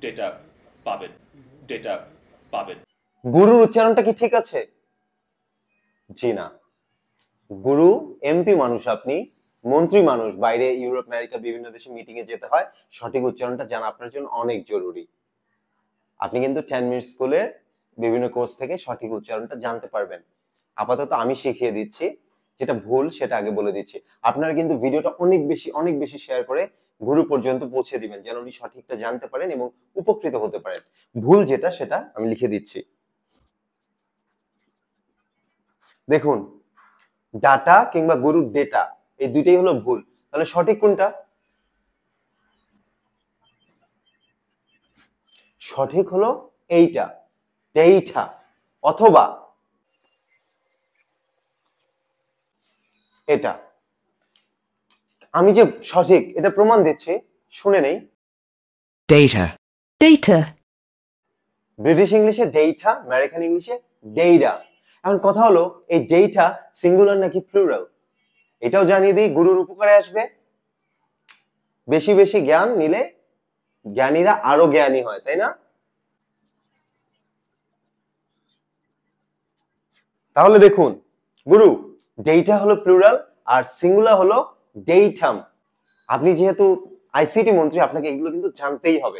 Data পাবেন data পাবেন। গুরুর উচ্চারণটা কি ঠিক আছে? জি না। গুরু এমপি মানুষ, আপনি মন্ত্রী মানুষ, বাইরে ইউরোপ আমেরিকা বিভিন্ন দেশে মিটিং এ যেতে হয়, সঠিক উচ্চারণটা জানা আপনার জন্য অনেক জরুরি। আপনি কিন্তু 10 মিনিট স্কুলের বিভিন্ন কোর্স থেকে সঠিক উচ্চারণটা জানতে পারবেন। আপাতত আমি শিখিয়ে দিচ্ছি, যেটা ভুল সেটা আগে বলে দিচ্ছি। আপনারা কিন্তু ভিডিওটা অনেক বেশি শেয়ার করে গুরু পর্যন্ত পৌঁছে দিবেন, যেন উনি সঠিকটা জানতে পারেন এবং উপকৃত হতে পারেন। ভুল যেটা সেটা আমি লিখে দিচ্ছি। দেখুন, ডাটা কিংবা গুরুর ডেটা, এই দুইটাই হলো ভুল। তাহলে সঠিক কোনটা? সঠিক হলো এইটা, ডেটা, অথবা এটা। আমি যে সঠিক এটা প্রমাণ দিচ্ছি, শুনে নেই। Data. Data. ব্রিটিশ ইংলিশে ডেটা, আমেরিকান ইংলিশে ডেটা। এখন কথা হলো, এই ডেটা সিঙ্গুলার নাকি প্লুরাল? এটাও জানিয়ে দিই, গুরুর উপকারে আসবে। বেশি বেশি জ্ঞান নিলে জ্ঞানীরা আরো জ্ঞানী হয়, তাই না? তাহলে দেখুন, গুরু ডেটা হলো প্লুরাল আর সিঙ্গুলার হলো ডেটাম। আপনি যেহেতু আইসিটি মন্ত্রী, আপনাকে এগুলো কিন্তু জানতেই হবে।